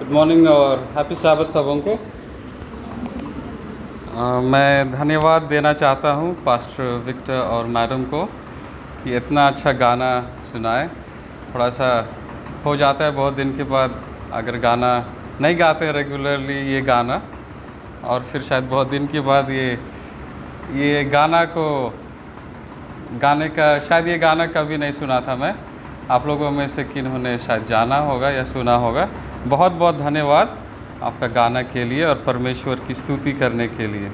Good morning और happy साबत सबों को। मैं धन्यवाद देना चाहता हूँ पास्टर विक्टर और मैडम को कि इतना अच्छा गाना सुनाए। थोड़ा सा हो जाता है बहुत दिन के बाद अगर गाना नहीं गाते रेगुलरली ये गाना, और फिर शायद बहुत दिन के बाद ये गाना को गाने का शायद ये गाना कभी नहीं सुना था मैं। आप लोगों में से किन्होंने शायद जाना होगा या सुना होगा। बहुत बहुत धन्यवाद आपका गाना के लिए और परमेश्वर की स्तुति करने के लिए।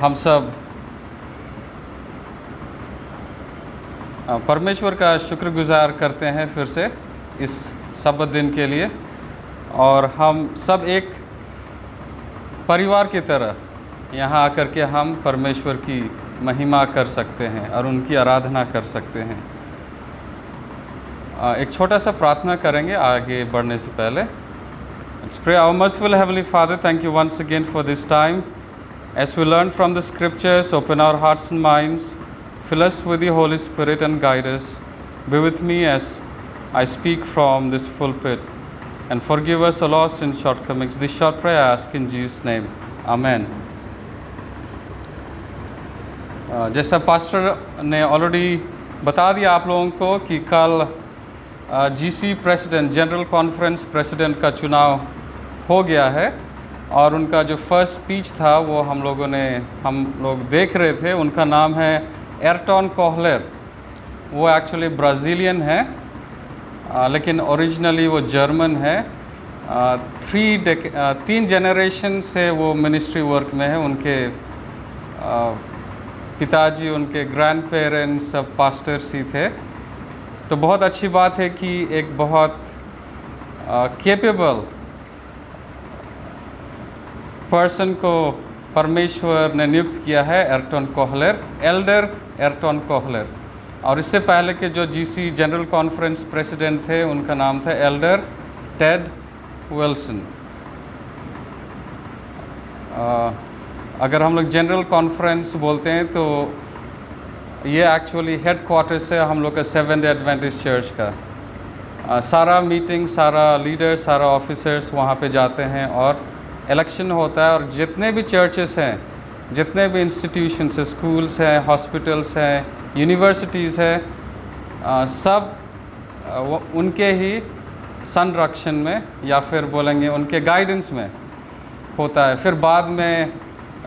हम सब परमेश्वर का शुक्रगुजार करते हैं फिर से इस सब्त दिन के लिए, और हम सब एक परिवार की तरह यहाँ आकर के हम परमेश्वर की महिमा कर सकते हैं और उनकी आराधना कर सकते हैं। एक छोटा सा प्रार्थना करेंगे आगे बढ़ने से पहले। Let's pray. Our merciful Heavenly Father, thank you once again for this time. As we learn from the scriptures, open our hearts and minds, fill us with the Holy Spirit and guide us. Be with me as I speak from this pulpit, and forgive us our lost and shortcomings. This short prayer I ask in Jesus' name. Amen. जैसा pastor ने already बता दिया आप लोगों को कि कल GC president, general conference president का चुनाव हो गया है, और उनका जो फर्स्ट स्पीच था वो हम लोग देख रहे थे। उनका नाम है एर्टन कोहलर। वो एक्चुअली ब्राज़ीलियन है, लेकिन ओरिजिनली वो जर्मन है। 3 जनरेशन से वो मिनिस्ट्री वर्क में है। उनके पिताजी, उनके ग्रैंड पेरेंट्स सब पास्टर्स ही थे। तो बहुत अच्छी बात है कि एक बहुत कैपेबल पर्सन को परमेश्वर ने नियुक्त किया है, एर्टन कोहलर, एल्डर एर्टन कोहलर। और इससे पहले के जो जीसी जनरल कॉन्फ्रेंस प्रेसिडेंट थे उनका नाम था एल्डर टेड विल्सन। अगर हम लोग जनरल कॉन्फ्रेंस बोलते हैं तो ये एक्चुअली हेड क्वार्टर्स है हम लोग का सेवेंथ डे एडवेंटिस्ट चर्च का। सारा मीटिंग, सारा लीडर, सारा ऑफिसर्स वहाँ पे जाते हैं और इलेक्शन होता है। और जितने भी चर्चेस हैं, जितने भी इंस्टीट्यूशंस हैं, स्कूल्स हैं, हॉस्पिटल्स हैं, यूनिवर्सिटीज़ हैं, सब उनके ही संरक्षण में या फिर बोलेंगे उनके गाइडेंस में होता है। फिर बाद में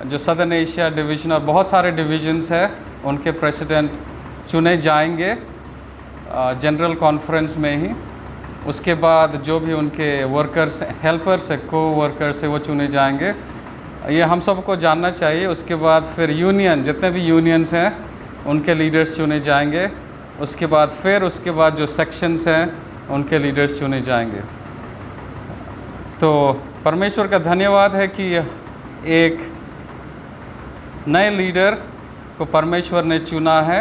जो सदर्न एशिया डिवीज़न और बहुत सारे डिवीज़न्स हैं, उनके प्रेसिडेंट चुने जाएंगे जनरल कॉन्फ्रेंस में ही। उसके बाद जो भी उनके वर्कर्स, हेल्पर्स है, को वर्कर्स है, वो चुने जाएंगे। ये हम सबको जानना चाहिए। उसके बाद फिर यूनियन, जितने भी यूनियंस हैं उनके लीडर्स चुने जाएंगे। उसके बाद जो सेक्शंस हैं उनके लीडर्स चुने जाएंगे। तो परमेश्वर का धन्यवाद है कि एक नए लीडर को परमेश्वर ने चुना है।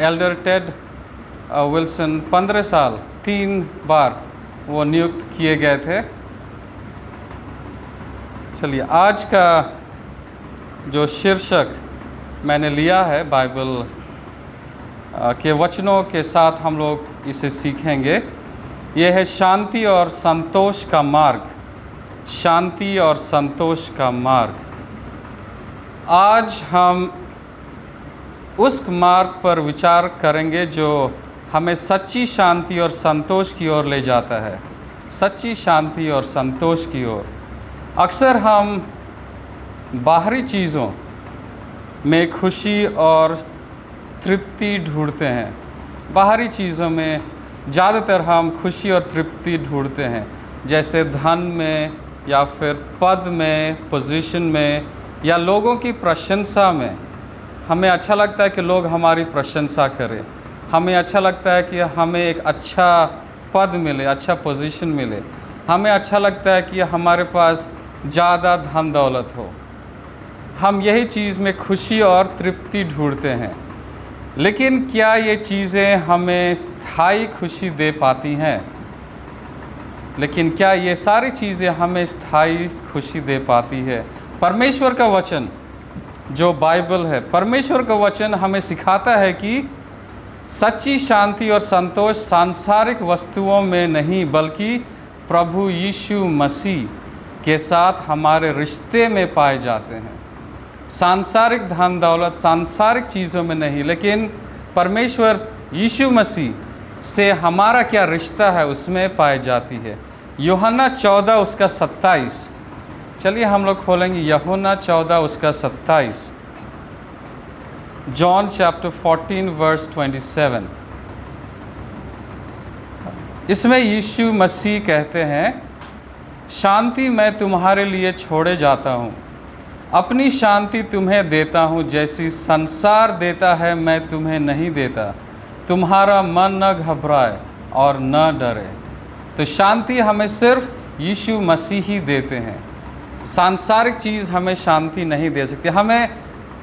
एल्डर टेड विल्सन 15 साल 3 बार वो नियुक्त किए गए थे। चलिए, आज का जो शीर्षक मैंने लिया है बाइबल के वचनों के साथ हम लोग इसे सीखेंगे। ये है शांति और संतोष का मार्ग। शांति और संतोष का मार्ग। आज हम उस मार्ग पर विचार करेंगे जो हमें सच्ची शांति और संतोष की ओर ले जाता है। सच्ची शांति और संतोष की ओर। अक्सर हम बाहरी चीज़ों में खुशी और तृप्ति ढूंढते हैं। बाहरी चीज़ों में ज़्यादातर हम खुशी और तृप्ति ढूंढते हैं, जैसे धन में या फिर पद में, पोजीशन में, या लोगों की प्रशंसा में। हमें अच्छा लगता है कि लोग हमारी प्रशंसा करें। हमें अच्छा लगता है कि हमें एक अच्छा पद मिले, अच्छा पोजीशन मिले। हमें अच्छा लगता है कि हमारे पास ज़्यादा धन दौलत हो। हम यही चीज़ में खुशी और तृप्ति ढूंढते हैं। लेकिन क्या ये चीज़ें हमें स्थायी खुशी दे पाती हैं? लेकिन क्या ये सारी चीज़ें हमें स्थायी खुशी दे पाती है? परमेश्वर का वचन जो बाइबल है, परमेश्वर का वचन हमें सिखाता है कि सच्ची शांति और संतोष सांसारिक वस्तुओं में नहीं बल्कि प्रभु यीशु मसीह के साथ हमारे रिश्ते में पाए जाते हैं। सांसारिक धन दौलत, सांसारिक चीज़ों में नहीं, लेकिन परमेश्वर यीशु मसीह से हमारा क्या रिश्ता है उसमें पाई जाती है। यूहन्ना 14 उसका 27, चलिए हम लोग खोलेंगे यूहन्ना 14 उसका 27। John chapter 14 verse 27। इसमें यीशु मसीह कहते हैं, शांति मैं तुम्हारे लिए छोड़े जाता हूँ, अपनी शांति तुम्हें देता हूँ, जैसी संसार देता है मैं तुम्हें नहीं देता। तुम्हारा मन न घबराए और न डरे। तो शांति हमें सिर्फ यीशु मसीह ही देते हैं। सांसारिक चीज़ हमें शांति नहीं दे सकती। हमें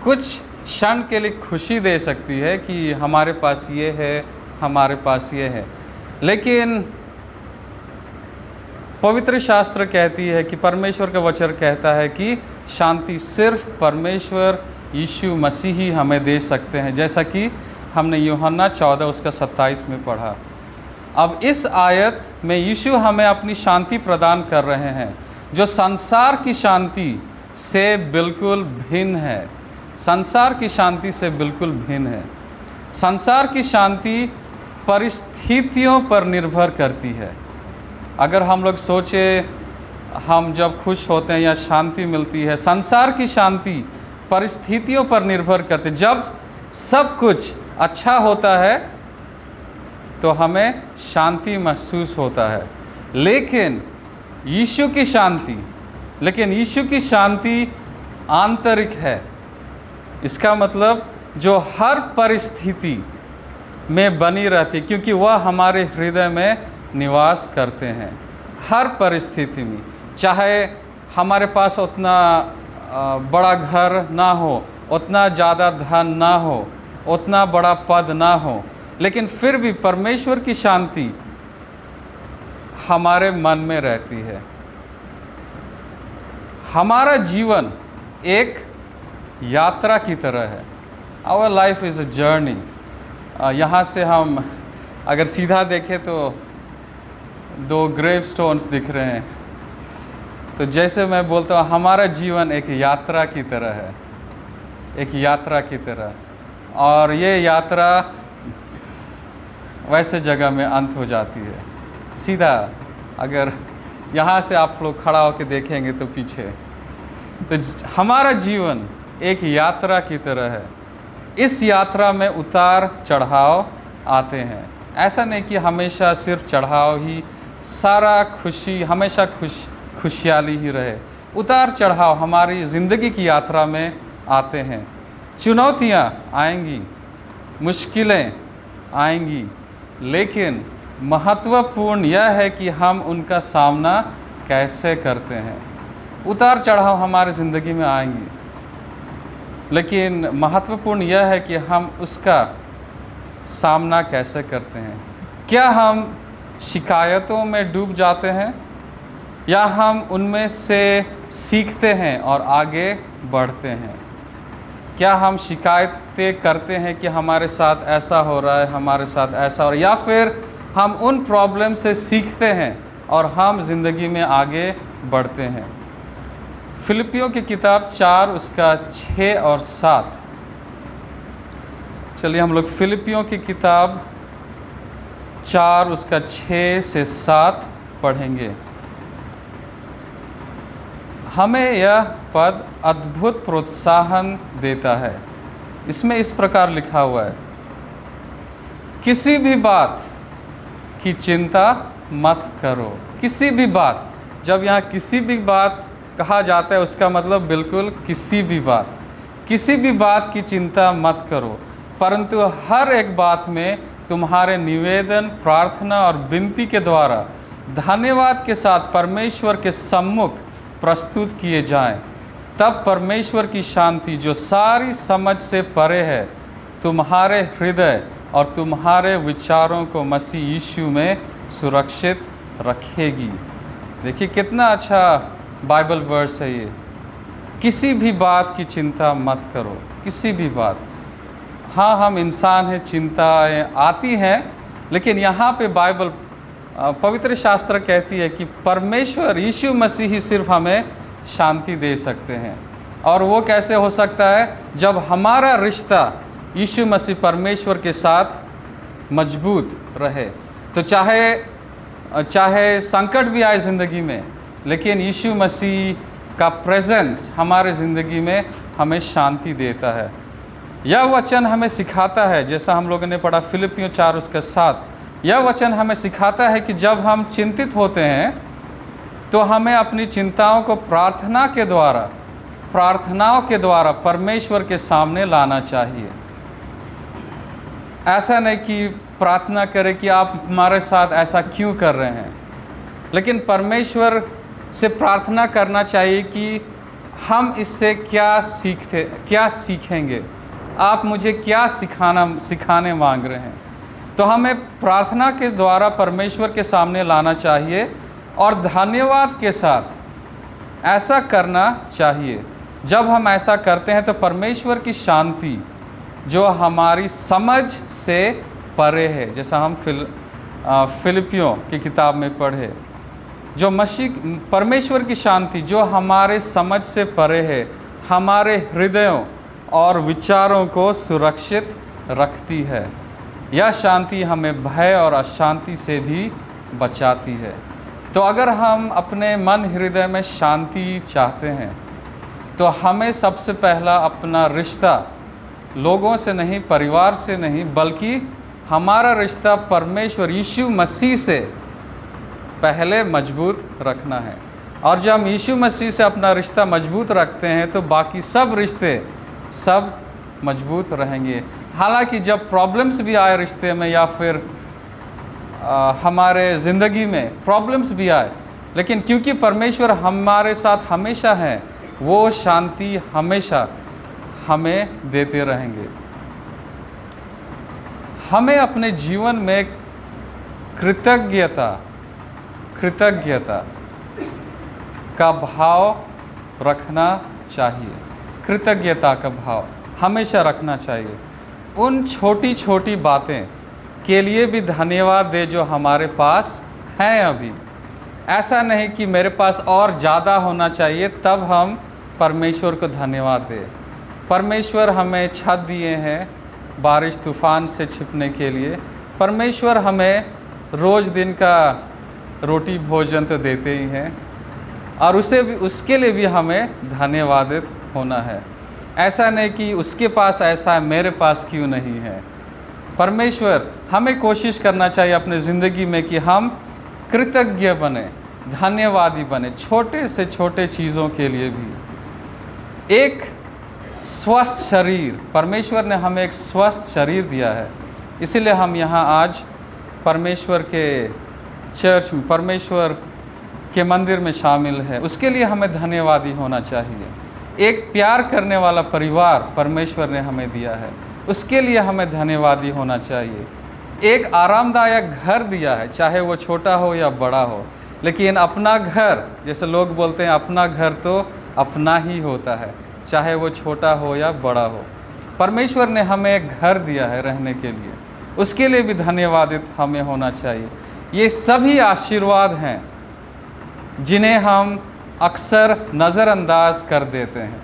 कुछ क्षण के लिए खुशी दे सकती है कि हमारे पास ये है, हमारे पास ये है, लेकिन पवित्र शास्त्र कहती है कि परमेश्वर का वचन कहता है कि शांति सिर्फ परमेश्वर यीशु मसीह ही हमें दे सकते हैं, जैसा कि हमने यूहन्ना 14 उसका 27 में पढ़ा। अब इस आयत में यीशु हमें अपनी शांति प्रदान कर रहे हैं, जो संसार की शांति से बिल्कुल भिन्न है। संसार की शांति से बिल्कुल भिन्न है। संसार की शांति परिस्थितियों पर निर्भर करती है। अगर हम लोग सोचें, हम जब खुश होते हैं या शांति मिलती है, संसार की शांति परिस्थितियों पर निर्भर करती है। जब सब कुछ अच्छा होता है तो हमें शांति महसूस होता है, लेकिन यीशु की शांति आंतरिक है। इसका मतलब जो हर परिस्थिति में बनी रहती, क्योंकि वह हमारे हृदय में निवास करते हैं। हर परिस्थिति में, चाहे हमारे पास उतना बड़ा घर ना हो, उतना ज़्यादा धन ना हो, उतना बड़ा पद ना हो, लेकिन फिर भी परमेश्वर की शांति हमारे मन में रहती है। हमारा जीवन एक यात्रा की तरह है। Our life is a journey. यहाँ से हम अगर सीधा देखें तो 2 ग्रेव स्टोन्स दिख रहे हैं। तो जैसे मैं बोलता हूँ, हमारा जीवन एक यात्रा की तरह है, एक यात्रा की तरह, और ये यात्रा वैसे जगह में अंत हो जाती है। सीधा अगर यहाँ से आप लोग खड़ा होकर देखेंगे तो पीछे, तो हमारा जीवन एक यात्रा की तरह है। इस यात्रा में उतार चढ़ाव आते हैं। ऐसा नहीं कि हमेशा सिर्फ चढ़ाव ही, सारा खुशी हमेशा खुशहाली ही रहे। उतार चढ़ाव हमारी ज़िंदगी की यात्रा में आते हैं। चुनौतियाँ आएंगी, मुश्किलें आएंगी, लेकिन महत्वपूर्ण यह है कि हम उनका सामना कैसे करते हैं। उतार चढ़ाव हमारी ज़िंदगी में आएंगी, लेकिन महत्वपूर्ण यह है कि हम उसका सामना कैसे करते हैं। क्या हम शिकायतों में डूब जाते हैं, या हम उनमें से सीखते हैं और आगे बढ़ते हैं? क्या हम शिकायतें करते हैं कि हमारे साथ ऐसा हो रहा है, हमारे साथ ऐसा हो रहा है, या फिर हम उन प्रॉब्लम से सीखते हैं और हम ज़िंदगी में आगे बढ़ते हैं? फिलिपियों की किताब 4 उसका 6 और 7। चलिए हम लोग फिलिपियों की किताब 4 उसका 6 से 7 पढ़ेंगे। हमें यह पद अद्भुत प्रोत्साहन देता है। इसमें इस प्रकार लिखा हुआ है, किसी भी बात की चिंता मत करो। किसी भी बात, जब यहाँ किसी भी बात कहा जाता है उसका मतलब बिल्कुल किसी भी बात की चिंता मत करो, परंतु हर एक बात में तुम्हारे निवेदन, प्रार्थना और विनती के द्वारा धन्यवाद के साथ परमेश्वर के सम्मुख प्रस्तुत किए जाएं। तब परमेश्वर की शांति, जो सारी समझ से परे है, तुम्हारे हृदय और तुम्हारे विचारों को मसीह यीशु में सुरक्षित रखेगी। देखिए कितना अच्छा बाइबल वर्स है ये। किसी भी बात की चिंता मत करो, किसी भी बात। हाँ, हम इंसान हैं, चिंताएं आती हैं, लेकिन यहाँ पे बाइबल पवित्र शास्त्र कहती है कि परमेश्वर यीशु मसीह ही सिर्फ हमें शांति दे सकते हैं। और वो कैसे हो सकता है? जब हमारा रिश्ता यीशु मसीह परमेश्वर के साथ मजबूत रहे। तो चाहे संकट भी आए ज़िंदगी में, लेकिन यीशु मसीह का प्रेजेंस हमारे ज़िंदगी में हमें शांति देता है। यह वचन हमें सिखाता है, जैसा हम लोगों ने पढ़ा फिलिपियों 4 उसके 7, यह वचन हमें सिखाता है कि जब हम चिंतित होते हैं तो हमें अपनी चिंताओं को प्रार्थनाओं के द्वारा परमेश्वर के सामने लाना चाहिए। ऐसा नहीं कि प्रार्थना करें कि आप हमारे साथ ऐसा क्यों कर रहे हैं, लेकिन परमेश्वर से प्रार्थना करना चाहिए कि हम इससे क्या सीखेंगे, आप मुझे क्या सिखाने मांग रहे हैं। तो हमें प्रार्थना के द्वारा परमेश्वर के सामने लाना चाहिए और धन्यवाद के साथ ऐसा करना चाहिए। जब हम ऐसा करते हैं तो परमेश्वर की शांति जो हमारी समझ से परे है, जैसा हम फिलिपियों की किताब में पढ़े, जो परमेश्वर की शांति जो हमारे समझ से परे है, हमारे हृदयों और विचारों को सुरक्षित रखती है। यह शांति हमें भय और अशांति से भी बचाती है। तो अगर हम अपने मन हृदय में शांति चाहते हैं तो हमें सबसे पहला अपना रिश्ता लोगों से नहीं, परिवार से नहीं, बल्कि हमारा रिश्ता परमेश्वर यीशु मसीह से पहले मजबूत रखना है। और जब हम यीशु मसीह से अपना रिश्ता मजबूत रखते हैं तो बाकी सब रिश्ते सब मजबूत रहेंगे। हालांकि जब प्रॉब्लम्स भी आए रिश्ते में या फिर हमारे ज़िंदगी में प्रॉब्लम्स भी आए, लेकिन क्योंकि परमेश्वर हमारे साथ हमेशा है, वो शांति हमेशा हमें देते रहेंगे। हमें अपने जीवन में कृतज्ञता का भाव रखना चाहिए। कृतज्ञता का भाव हमेशा रखना चाहिए। उन छोटी छोटी बातें के लिए भी धन्यवाद दे जो हमारे पास हैं अभी। ऐसा नहीं कि मेरे पास और ज़्यादा होना चाहिए तब हम परमेश्वर को धन्यवाद दें। परमेश्वर हमें छत दिए हैं बारिश तूफ़ान से छिपने के लिए। परमेश्वर हमें रोज़ दिन का रोटी भोजन तो देते ही हैं और उसके लिए भी हमें धन्यवादित होना है। ऐसा नहीं कि उसके पास ऐसा है, मेरे पास क्यों नहीं है। परमेश्वर हमें कोशिश करना चाहिए अपने ज़िंदगी में कि हम कृतज्ञ बने, धन्यवादी बने, छोटे से छोटे चीज़ों के लिए भी। एक स्वस्थ शरीर, परमेश्वर ने हमें एक स्वस्थ शरीर दिया है, इसीलिए हम यहाँ आज परमेश्वर के चर्च में, परमेश्वर के मंदिर में शामिल है। उसके लिए हमें धन्यवादी होना चाहिए। एक प्यार करने वाला परिवार परमेश्वर ने हमें दिया है, उसके लिए हमें धन्यवादी होना चाहिए। एक आरामदायक घर दिया है, चाहे वो छोटा हो या बड़ा हो, लेकिन अपना घर, जैसे लोग बोलते हैं अपना घर तो अपना ही होता है, चाहे वो छोटा हो या बड़ा हो। परमेश्वर ने हमें एक घर दिया है रहने के लिए, उसके लिए भी धन्यवादित हमें होना चाहिए। ये सभी आशीर्वाद हैं जिन्हें हम अक्सर नज़रअंदाज कर देते हैं।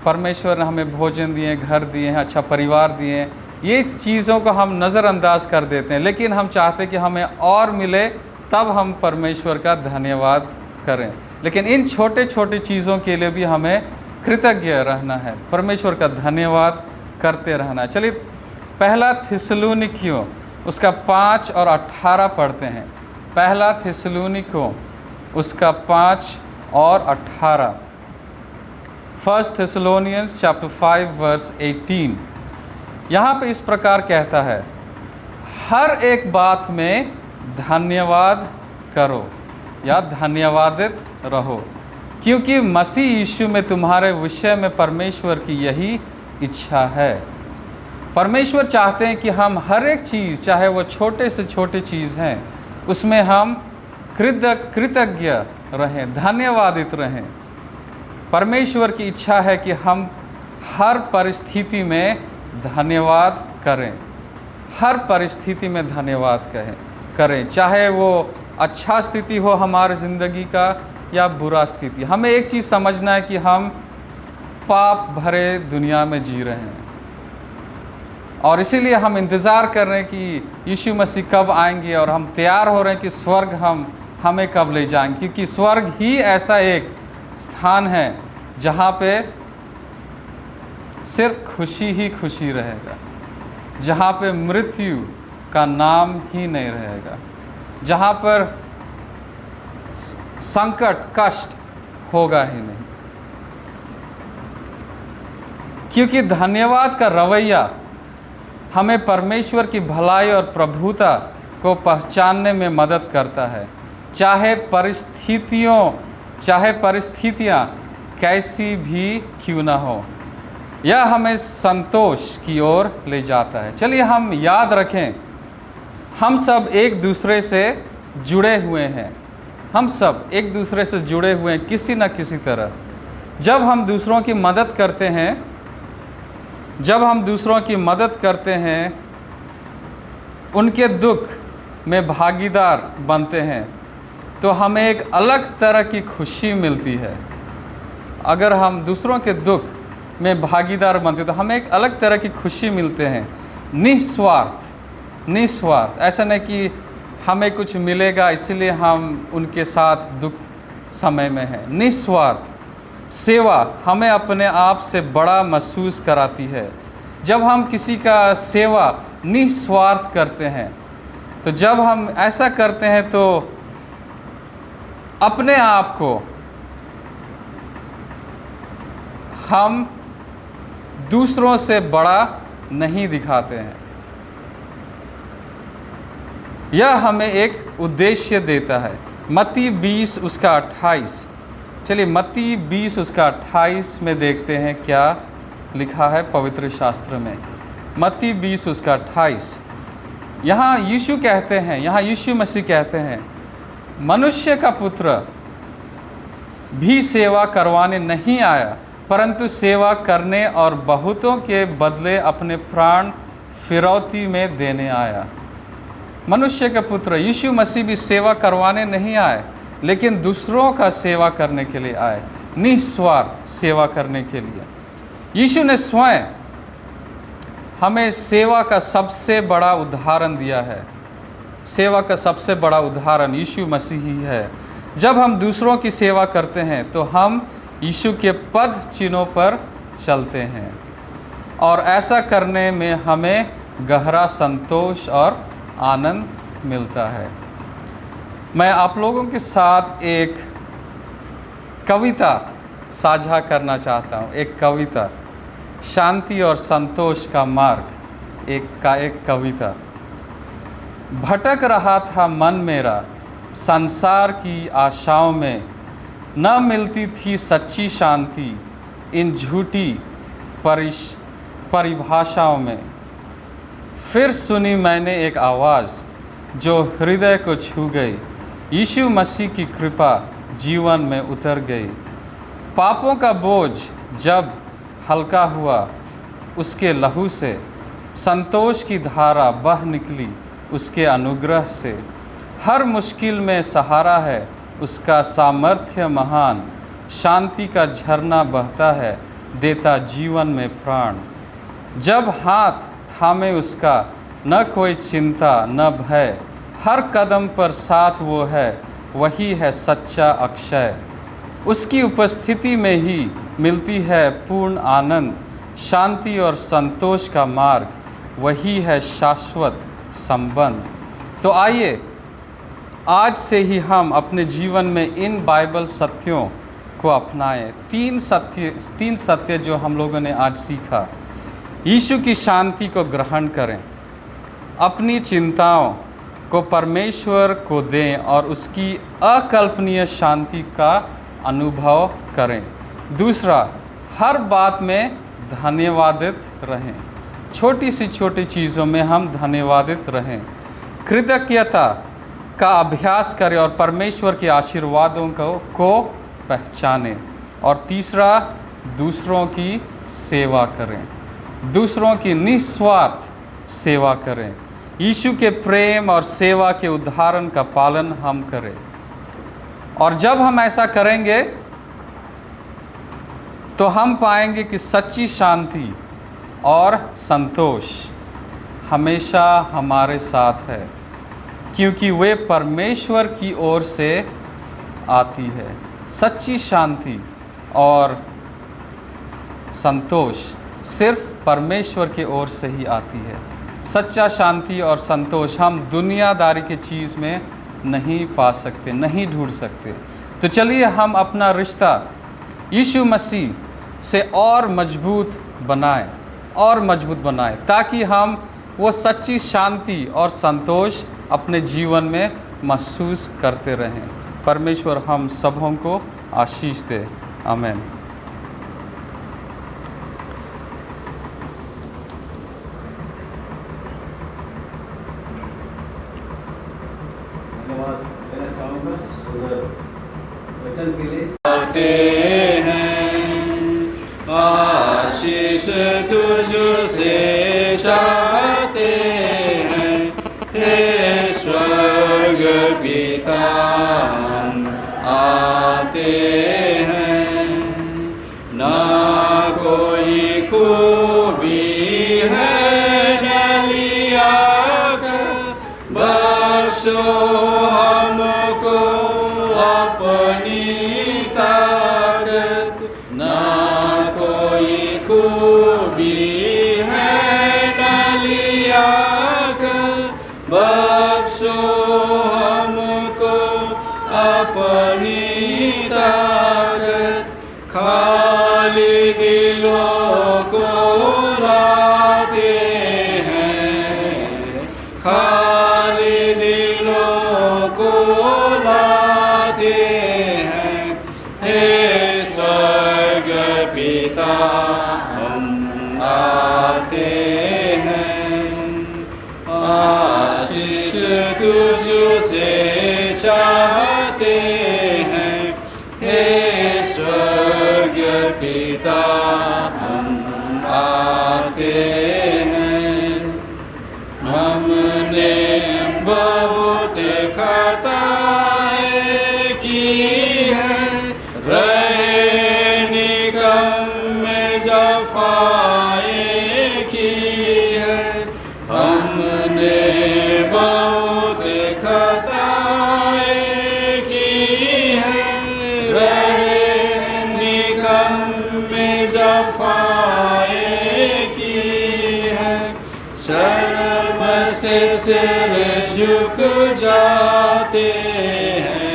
परमेश्वर ने हमें भोजन दिए, घर दिए हैं, अच्छा परिवार दिए हैं, ये चीज़ों को हम नज़रअंदाज कर देते हैं, लेकिन हम चाहते कि हमें और मिले तब हम परमेश्वर का धन्यवाद करें। लेकिन इन छोटे छोटे चीज़ों के लिए भी हमें कृतज्ञ रहना है, परमेश्वर का धन्यवाद करते रहना है। चलिए पहला थिस्सलुनीकियों उसका 5 और 18 पढ़ते हैं। पहला थिस्सलुनीकियों उसका 5 और 18। 1 Thessalonians chapter 5 verse 18। यहाँ पे इस प्रकार कहता है, हर एक बात में धन्यवाद करो या धन्यवादित रहो, क्योंकि मसीह यीशु में तुम्हारे विषय में परमेश्वर की यही इच्छा है। परमेश्वर चाहते हैं कि हम हर एक चीज़, चाहे वो छोटे से छोटे चीज़ हैं, उसमें हम कृतज्ञ रहें, धन्यवादित रहें। परमेश्वर की इच्छा है कि हम हर परिस्थिति में धन्यवाद करें, हर परिस्थिति में धन्यवाद कहें। करें, चाहे वो अच्छा स्थिति हो हमारी ज़िंदगी का या बुरा स्थिति। हमें एक चीज़ समझना है कि हम पाप भरे दुनिया में जी रहे हैं और इसीलिए हम इंतज़ार कर रहे हैं कि यीशु मसीह कब आएंगे, और हम तैयार हो रहे हैं कि स्वर्ग हमें कब ले जाएंगे, क्योंकि स्वर्ग ही ऐसा एक स्थान है जहाँ पे सिर्फ खुशी ही खुशी रहेगा, जहाँ पे मृत्यु का नाम ही नहीं रहेगा, जहाँ पर संकट कष्ट होगा ही नहीं। क्योंकि धन्यवाद का रवैया हमें परमेश्वर की भलाई और प्रभुता को पहचानने में मदद करता है, चाहे परिस्थितियाँ कैसी भी क्यों ना हो। यह हमें संतोष की ओर ले जाता है। चलिए हम याद रखें, हम सब एक दूसरे से जुड़े हुए हैं, हम सब एक दूसरे से जुड़े हुए हैं किसी न किसी तरह। जब हम दूसरों की मदद करते हैं, उनके दुख में भागीदार बनते हैं, तो हमें एक अलग तरह की खुशी मिलती है। अगर हम दूसरों के दुख में भागीदार बनते तो हमें एक अलग तरह की खुशी मिलते हैं, निस्वार्थ। ऐसा नहीं कि हमें कुछ मिलेगा इसलिए हम उनके साथ दुख समय में हैं। निस्वार्थ सेवा हमें अपने आप से बड़ा महसूस कराती है। जब हम किसी का सेवा निस्वार्थ करते हैं, तो जब हम ऐसा करते हैं तो अपने आप को हम दूसरों से बड़ा नहीं दिखाते हैं। यह हमें एक उद्देश्य देता है। मत्ती 20 उसका 28। चलिए मत्ती 20 उसका 28 में देखते हैं क्या लिखा है पवित्र शास्त्र में। मत्ती 20 उसका 28। यहाँ यीशु मसीह कहते हैं, मनुष्य का पुत्र भी सेवा करवाने नहीं आया, परंतु सेवा करने और बहुतों के बदले अपने प्राण फिरौती में देने आया। मनुष्य के पुत्र यीशु मसीह भी सेवा करवाने नहीं आए, लेकिन दूसरों का सेवा करने के लिए आए, निस्वार्थ सेवा करने के लिए। यीशु ने स्वयं हमें सेवा का सबसे बड़ा उदाहरण दिया है। सेवा का सबसे बड़ा उदाहरण यीशु मसीह ही है। जब हम दूसरों की सेवा करते हैं तो हम यीशु के पद चिन्हों पर चलते हैं, और ऐसा करने में हमें गहरा संतोष और आनंद मिलता है। मैं आप लोगों के साथ एक कविता साझा करना चाहता हूँ। एक कविता, शांति और संतोष का मार्ग, एक कविता। भटक रहा था मन मेरा संसार की आशाओं में, न मिलती थी सच्ची शांति इन झूठी परिभाषाओं में। फिर सुनी मैंने एक आवाज़ जो हृदय को छू गई, यीशु मसीह की कृपा जीवन में उतर गई। पापों का बोझ जब हल्का हुआ उसके लहू से, संतोष की धारा बह निकली उसके अनुग्रह से। हर मुश्किल में सहारा है उसका सामर्थ्य महान, शांति का झरना बहता है देता जीवन में प्राण। जब हाथ थामे उसका न कोई चिंता न भय, हर कदम पर साथ वो है, वही है सच्चा अक्षय। उसकी उपस्थिति में ही मिलती है पूर्ण आनंद, शांति और संतोष का मार्ग, वही है शाश्वत संबंध। तो आइए आज से ही हम अपने जीवन में इन बाइबल सत्यों को अपनाएं। तीन सत्य जो हम लोगों ने आज सीखा। यीशु की शांति को ग्रहण करें, अपनी चिंताओं को परमेश्वर को दें और उसकी अकल्पनीय शांति का अनुभव करें। दूसरा, हर बात में धन्यवादित रहें। छोटी सी छोटी चीज़ों में हम धन्यवादित रहें। कृतज्ञता का अभ्यास करें और परमेश्वर के आशीर्वादों को पहचानें। और तीसरा, दूसरों की सेवा करें, दूसरों की निस्वार्थ सेवा करें। यीशु के प्रेम और सेवा के उदाहरण का पालन हम करें। और जब हम ऐसा करेंगे तो हम पाएंगे कि सच्ची शांति और संतोष हमेशा हमारे साथ है, क्योंकि वे परमेश्वर की ओर से आती है। सच्ची शांति और संतोष सिर्फ परमेश्वर के ओर से ही आती है। सच्चा शांति और संतोष हम दुनियादारी की चीज़ में नहीं पा सकते, नहीं ढूंढ सकते। तो चलिए हम अपना रिश्ता यीशु मसीह से और मजबूत बनाएं, ताकि हम वो सच्ची शांति और संतोष अपने जीवन में महसूस करते रहें। परमेश्वर हम सबों को आशीष दे। आमीन। धन्यवाद देना चाहूँगा सुंदर वचन के लिए। आते हैं आशीष तुझसे चाहते हैं, हे स्वर्ग पिता हम आते हैं। ना कोई खूबी है न लिया कर, बख्शो हमको अपनी ताकत। ना कोई खूबी है न लिया कर, बख्शो हमको अपनी ताकत। खाली दिलों को लाते हैं, खाली दिलों को लाते हैं, हे स्वर्ग पिता हम आते हैं। आशीष तुझसे चाहते हैं, हे स्वर्ग पिता हम आते हैं। हमने बहुत खताएं की हैं, रहे निगम में जफाएं की हैं। हमने बहुत खताएं की हैं, रहे निगम में जफाएं की हैं। शर्म से सिर झुक जाते हैं,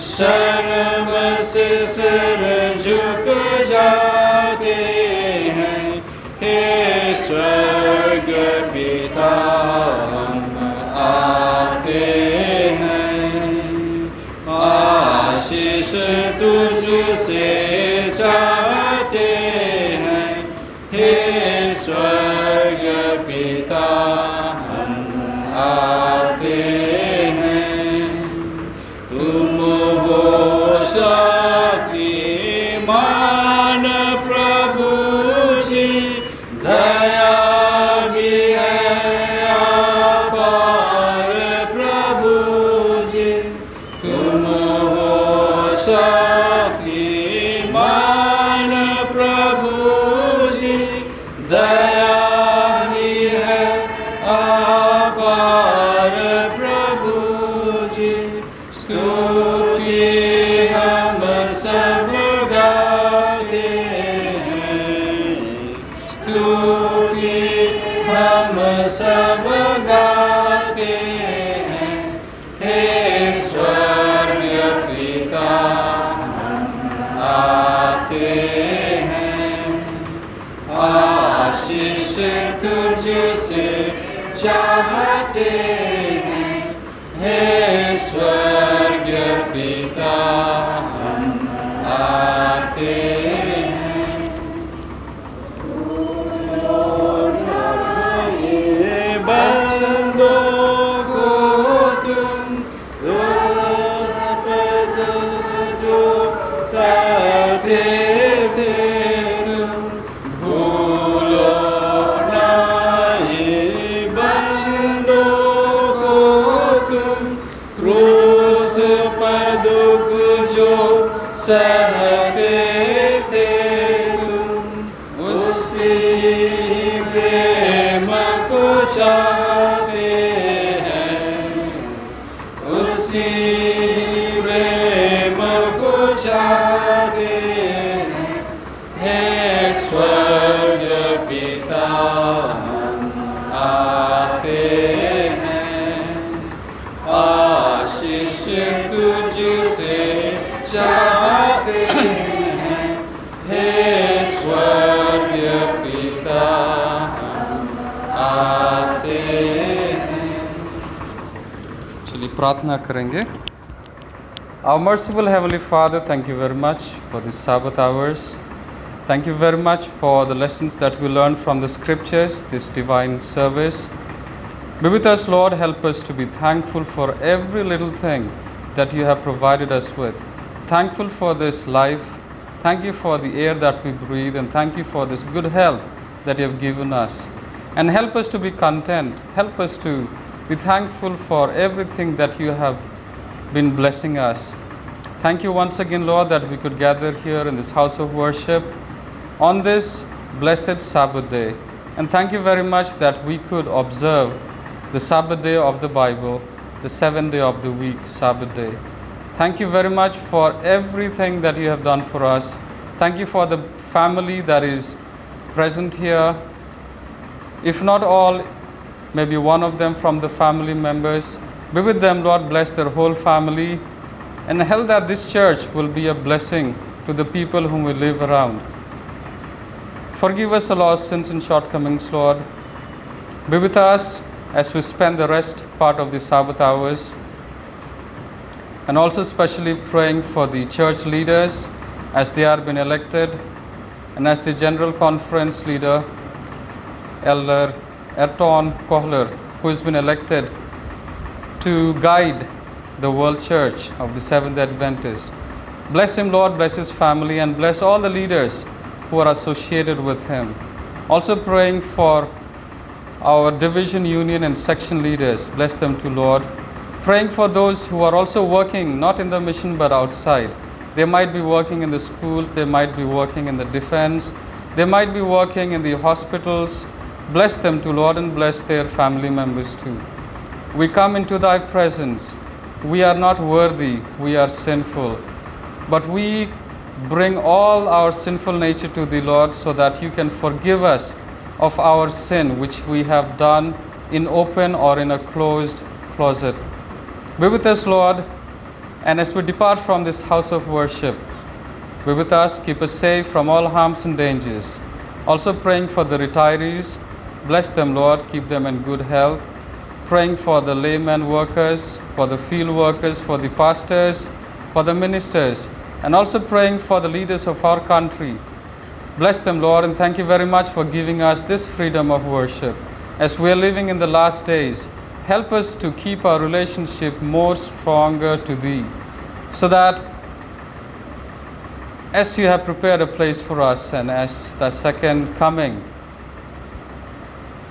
शर्म से सिर झुक जाते हैं, हे स्वर्ग पिता हम आते हैं। आशीष तुझसे चाहते हैं, हे स्वर्ग पिता हम आते हैं। तुम हो शक्तिमान प्रभु जी, दया भी है अपार प्रभु जी। तुम हो शक्तिमान प्रभु जी, दया भी है अपार प्रभु जी। स्तुति हम सब गाते हैं, स्तुति हम सब गाते हैं, हे स्वर्ग पिता हम आते हैं। आशीष तुझसे चाहते हैं, हे स्वर्ग पिता हम आते हैं। ये बंदों को तुम जो साथे थे, तुम भूलो ना ये बंदों जो सहते थे तुम, उसी प्रेम को चाहते हैं, उसी प्रेम को चाहते हैं। हे स्वर्ग पिता आते हैं, आशीष तुझसे चाहते हैं। हे स्वर्ग पिता आते हैं। चलिए प्रार्थना करेंगे। Our merciful Heavenly Father, thank you very much for this Sabbath hours. Thank you very much for the lessons that we learned from the scriptures, this divine service. Be with us, Lord. Help us to be thankful for every little thing that you have provided us with. Thankful for this life. Thank you for the air that we breathe, and thank you for this good health that you have given us. And help us to be content. Help us to be thankful for everything that you have been blessing us. Thank you once again, Lord, that we could gather here in this house of worship on this blessed Sabbath day. And thank you very much that we could observe the Sabbath day of the Bible, the 7th day of the week, Sabbath day. Thank you very much for everything that you have done for us. Thank you for the family that is present here. If not all, maybe one of them from the family members. Be with them, Lord, bless their whole family, and help that this church will be a blessing to the people whom we live around. Forgive us all our sins and shortcomings, Lord. Be with us as we spend the rest part of the Sabbath hours, and also especially praying for the church leaders as they are being elected, and as the General Conference leader, Elder Ayrton Kohler, who has been elected to guide the world church of the Seventh Adventist. Bless him, Lord, bless his family, and bless all the leaders who are associated with him. Also praying for our division, union, and section leaders. Bless them too, Lord. Praying for those who are also working, not in the mission but outside. They might be working in the schools, they might be working in the defense, they might be working in the hospitals. Bless them too, Lord, and bless their family members too. We come into thy presence. We are not worthy, we are sinful, but we bring all our sinful nature to thee, Lord, so that you can forgive us of our sin which we have done in open or in a closed closet. Be with us, Lord, and as we depart from this house of worship, be with us, keep us safe from all harms and dangers. Also praying for the retirees. Bless them, Lord, keep them in good health. Praying for the layman workers, for the field workers, for the pastors, for the ministers, and also praying for the leaders of our country. Bless them, Lord, and thank you very much for giving us this freedom of worship. As we are living in the last days, help us to keep our relationship more stronger to thee, so that as you have prepared a place for us, and as the second coming,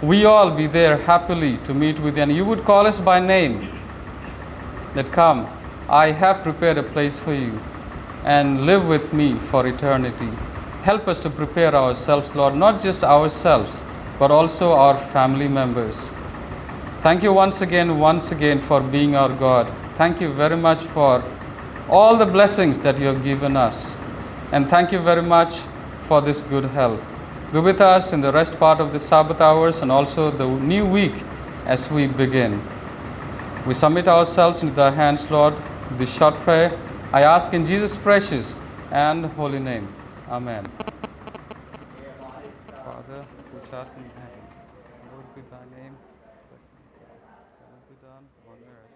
we all be there happily to meet with you, and you would call us by name, that come, I have prepared a place for you, and live with me for eternity. Help us to prepare ourselves, Lord, not just ourselves, but also our family members. Thank you once again for being our God. Thank you very much for all the blessings that you have given us. And thank you very much for this good health. Be with us in the rest part of the Sabbath hours and also the new week as we begin. We submit ourselves into thy hands, Lord. This short prayer I ask in Jesus' precious and holy name. Amen. Father, which art in heaven, hallowed be thy name. Thy will be done on earth